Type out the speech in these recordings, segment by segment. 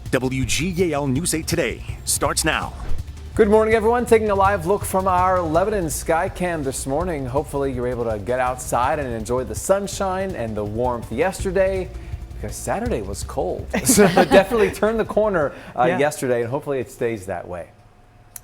WGAL News 8 Today starts now. Good morning, everyone. Taking a live look from our Lebanon sky cam this morning. Hopefully you're able to get outside and enjoy the sunshine and the warmth yesterday, because Saturday was cold. So definitely turned the corner yesterday, and hopefully it stays that way.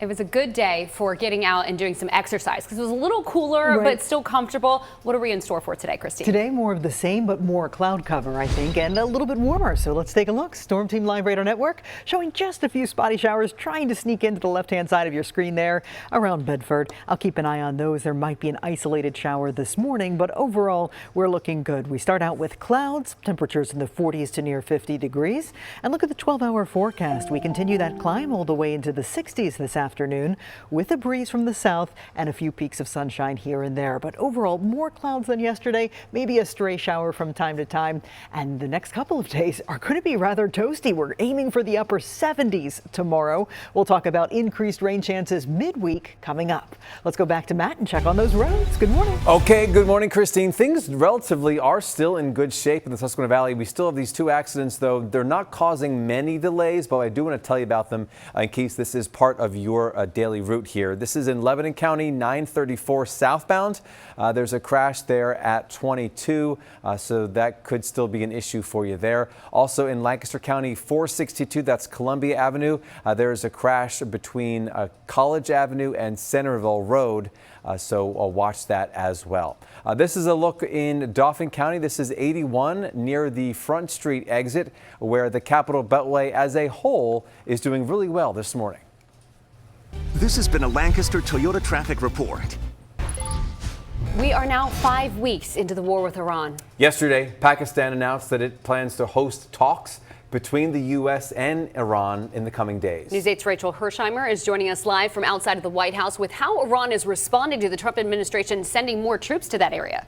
It was a good day for getting out and doing some exercise because it was a little cooler, but still comfortable. What are we in store for today, Christine? Today, more of the same, but more cloud cover, I think, and a little bit warmer. So let's take a look. Storm Team Live Radar Network showing just a few spotty showers trying to sneak into the left-hand side of your screen there around Bedford. I'll keep an eye on those. There might be an isolated shower this morning, but overall, we're looking good. We start out with clouds, temperatures in the 40s to near 50 degrees. And look at the 12-hour forecast. We continue that climb all the way into the 60s this afternoon with a breeze from the south and a few peaks of sunshine here and there. But overall, more clouds than yesterday, maybe a stray shower from time to time. And the next couple of days are going to be rather toasty. We're aiming for the upper 70s tomorrow. We'll talk about increased rain chances midweek coming up. Let's go back to Matt and check on those roads. Good morning. Okay, good morning, Christine. Things relatively are still in good shape in the Susquehanna Valley. We still have these two accidents, though. They're not causing many delays, but I do want to tell you about them in case this is part of your daily route here. This is in Lebanon County, 934 southbound. There's a crash there at 22, so that could still be an issue for you there. Also in Lancaster County, 462, that's Columbia Avenue. There's a crash between College Avenue and Centerville Road, so watch that as well. This is a look in Dauphin County. This is 81 near the Front Street exit, where the Capitol Beltway as a whole is doing really well this morning. This has been a Lancaster Toyota traffic report. We are now 5 weeks into the war with Iran. Yesterday, Pakistan announced that it plans to host talks between the U.S. and Iran in the coming days. News 8's Rachel Hersheimer is joining us live from outside of the White House with how Iran is responding to the Trump administration sending more troops to that area.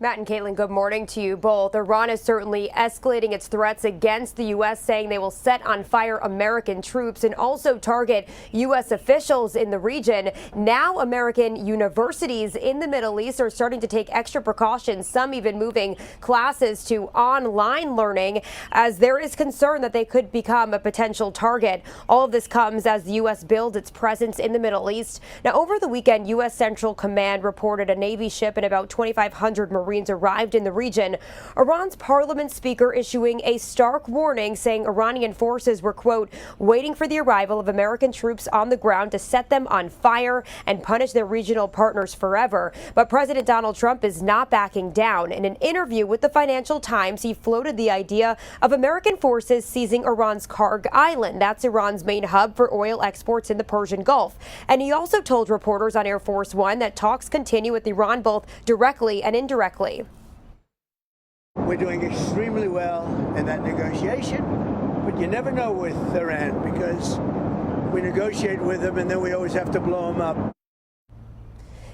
Matt and Caitlin, good morning to you both. Iran is certainly escalating its threats against the U.S., saying they will set on fire American troops and also target U.S. officials in the region. Now, American universities in the Middle East are starting to take extra precautions, some even moving classes to online learning, as there is concern that they could become a potential target. All of this comes as the U.S. builds its presence in the Middle East. Now, over the weekend, U.S. Central Command reported a Navy ship and about 2,500 Marines arrived in the region. Iran's parliament speaker issuing a stark warning, saying Iranian forces were, quote, waiting for the arrival of American troops on the ground to set them on fire and punish their regional partners forever. But President Donald Trump is not backing down. In an interview with the Financial Times, he floated the idea of American forces seizing Iran's Karg Island. That's Iran's main hub for oil exports in the Persian Gulf. And he also told reporters on Air Force One that talks continue with Iran both directly and indirectly. We're doing extremely well in that negotiation, but you never know with Iran because we negotiate with them and then we always have to blow them up.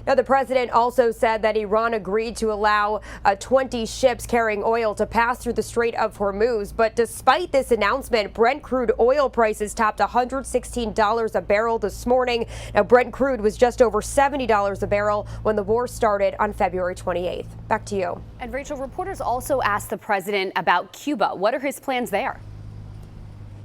Now, the president also said that Iran agreed to allow 20 ships carrying oil to pass through the Strait of Hormuz. But despite this announcement, Brent crude oil prices topped $116 a barrel this morning. Now, Brent crude was just over $70 a barrel when the war started on February 28th. Back to you. And Rachel, reporters also asked the president about Cuba. What are his plans there?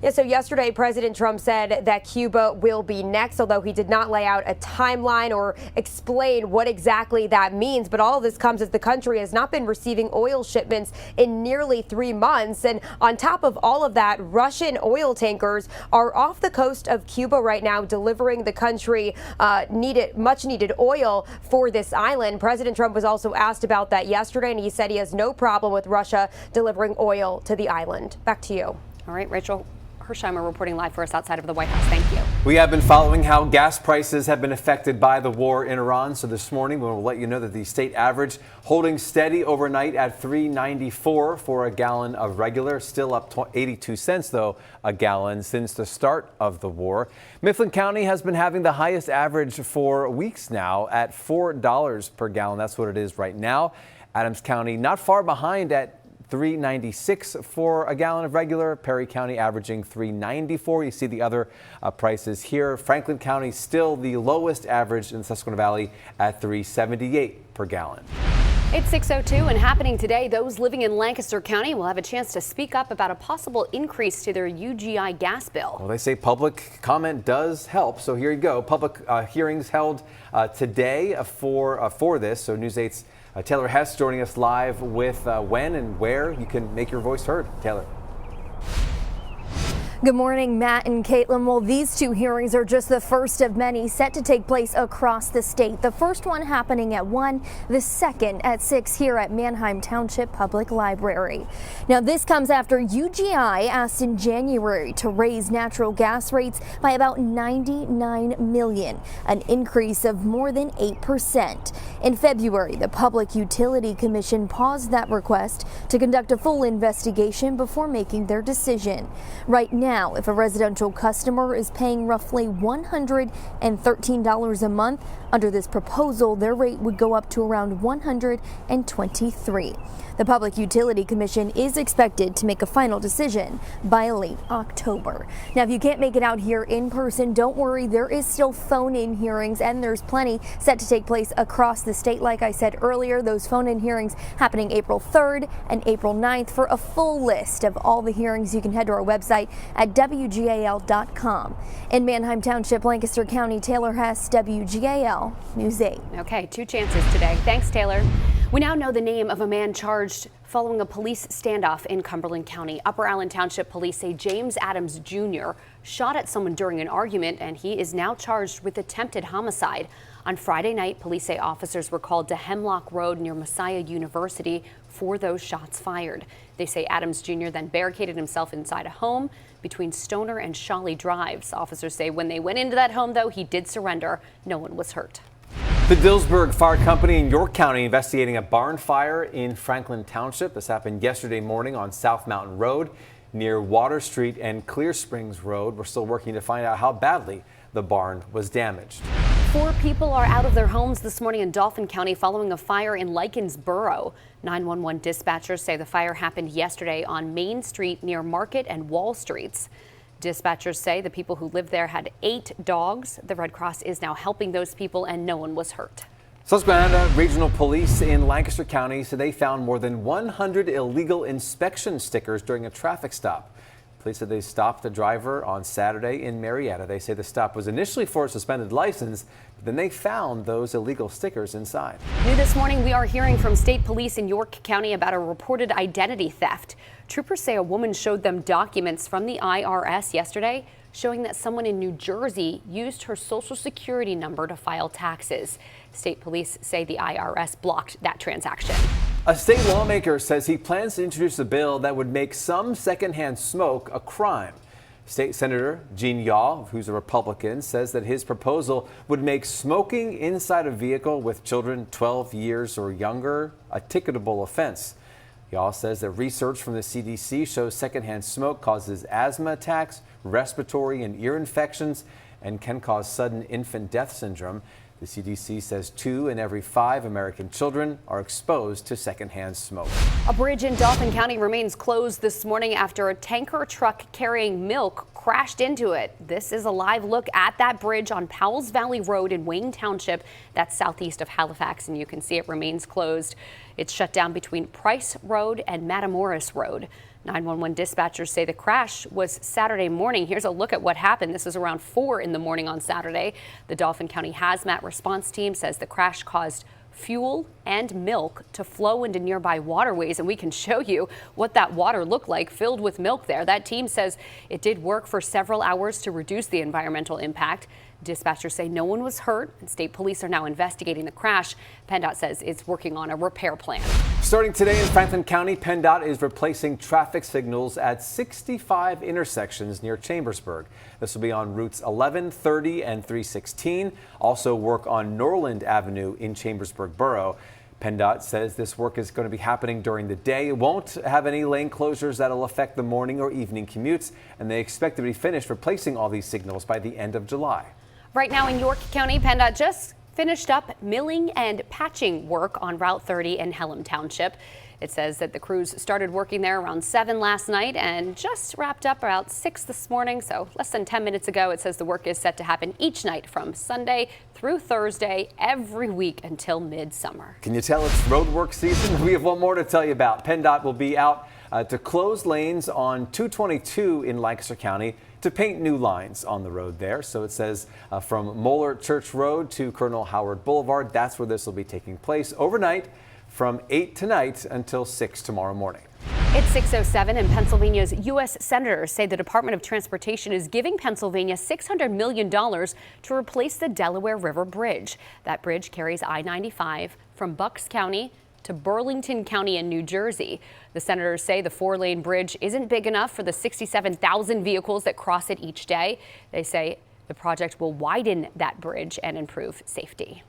Yeah, so yesterday, President Trump said that Cuba will be next, although he did not lay out a timeline or explain what exactly that means. But all of this comes as the country has not been receiving oil shipments in nearly 3 months. And on top of all of that, Russian oil tankers are off the coast of Cuba right now, delivering the country much needed oil for this island. President Trump was also asked about that yesterday, and he said he has no problem with Russia delivering oil to the island. Back to you. All right, Rachel Hersheimer reporting live for us outside of the White House. Thank you. We have been following how gas prices have been affected by the war in Iran. So this morning, we'll let you know that the state average holding steady overnight at $3.94 for a gallon of regular, still up 82 cents, though, a gallon since the start of the war. Mifflin County has been having the highest average for weeks now at $4 per gallon. That's what it is right now. Adams County not far behind at $3.96 for a gallon of regular. Perry County averaging $3.94. You see the other prices here. Franklin County still the lowest average in the Susquehanna Valley at $3.78 per gallon. It's 6:02 and happening today. Those living in Lancaster County will have a chance to speak up about a possible increase to their UGI gas bill. Well, they say public comment does help. So here you go. Public hearings held today for this. So News 8's Taylor Hess joining us live with when and where you can make your voice heard. Taylor. Good morning, Matt and Caitlin. Well, these two hearings are just the first of many set to take place across the state. The first one happening at 1, the second at 6 here at Manheim Township Public Library. Now, this comes after UGI asked in January to raise natural gas rates by about $99 million, an increase of more than 8%. In February, the Public Utility Commission paused that request to conduct a full investigation before making their decision. Right now, if a residential customer is paying roughly $113 a month, under this proposal, their rate would go up to around $123. The Public Utility Commission is expected to make a final decision by late October. Now, if you can't make it out here in person, don't worry, there is still phone-in hearings, and there's plenty set to take place across the state. Like I said earlier, those phone-in hearings happening April 3rd and April 9th. For a full list of all the hearings, you can head to our website at WGAL.com. In Manheim Township, Lancaster County, Taylor Hess, WGAL News 8. Okay, 2 chances today. Thanks, Taylor. We now know the name of a man charged following a police standoff in Cumberland County. Upper Allen Township police say James Adams Jr. shot at someone during an argument, and he is now charged with attempted homicide. On Friday night, police say officers were called to Hemlock Road near Messiah University for those shots fired. They say Adams Jr. then barricaded himself inside a home between Stoner and Shawley Drives. Officers say when they went into that home, though, he did surrender. No one was hurt. The Dillsburg Fire Company in York County investigating a barn fire in Franklin Township. This happened yesterday morning on South Mountain Road near Water Street and Clear Springs Road. We're still working to find out how badly the barn was damaged. 4 people are out of their homes this morning in Dauphin County following a fire in Lyconsboro. 911 dispatchers say the fire happened yesterday on Main Street near Market and Wall Streets. Dispatchers say the people who lived there had 8 dogs. The Red Cross is now helping those people, and no one was hurt. Susquehanna Regional Police in Lancaster County said they found more than 100 illegal inspection stickers during a traffic stop. Police said they stopped the driver on Saturday in Marietta. They say the stop was initially for a suspended license, but then they found those illegal stickers inside. New this morning, we are hearing from state police in York County about a reported identity theft. Troopers say a woman showed them documents from the IRS yesterday showing that someone in New Jersey used her Social Security number to file taxes. State police say the IRS blocked that transaction. A state lawmaker says he plans to introduce a bill that would make some secondhand smoke a crime. State Senator Gene Yaw, who's a Republican, says that his proposal would make smoking inside a vehicle with children 12 years or younger a ticketable offense. Yaw says that research from the CDC shows secondhand smoke causes asthma attacks, respiratory and ear infections, and can cause sudden infant death syndrome. The CDC says 2 in every 5 American children are exposed to secondhand smoke. A bridge in Dauphin County remains closed this morning after a tanker truck carrying milk crashed into it. This is a live look at that bridge on Powells Valley Road in Wayne Township. That's southeast of Halifax, and you can see it remains closed. It's shut down between Price Road and Matamoras Road. 911 dispatchers say the crash was Saturday morning. Here's a look at what happened. This was around 4 in the morning on Saturday. The Dauphin County Hazmat Response Team says the crash caused fuel and milk to flow into nearby waterways, and we can show you what that water looked like filled with milk there. That team says it did work for several hours to reduce the environmental impact. Dispatchers say no one was hurt, and state police are now investigating the crash. PennDOT says it's working on a repair plan. Starting today in Franklin County, PennDOT is replacing traffic signals at 65 intersections near Chambersburg. This will be on routes 11, 30, and 316. Also work on Norland Avenue in Chambersburg Borough. PennDOT says this work is going to be happening during the day. It won't have any lane closures that will affect the morning or evening commutes, and they expect to be finished replacing all these signals by the end of July. Right now in York County, PennDOT just finished up milling and patching work on Route 30 in Hellam Township. It says that the crews started working there around 7 last night and just wrapped up about 6 this morning. So less than 10 minutes ago. It says the work is set to happen each night from Sunday through Thursday every week until midsummer. Can you tell it's road work season? We have one more to tell you about. PennDOT will be out to close lanes on 222 in Lancaster County to paint new lines on the road there. So it says from Moeller Church Road to Colonel Howard Boulevard. That's where this will be taking place overnight from 8 tonight until 6 tomorrow morning. It's 6:07 and Pennsylvania's U.S. senators say the Department of Transportation is giving Pennsylvania $600 million to replace the Delaware River Bridge. That bridge carries I-95 from Bucks County to Burlington County in New Jersey. The senators say the 4-lane bridge isn't big enough for the 67,000 vehicles that cross it each day. They say the project will widen that bridge and improve safety.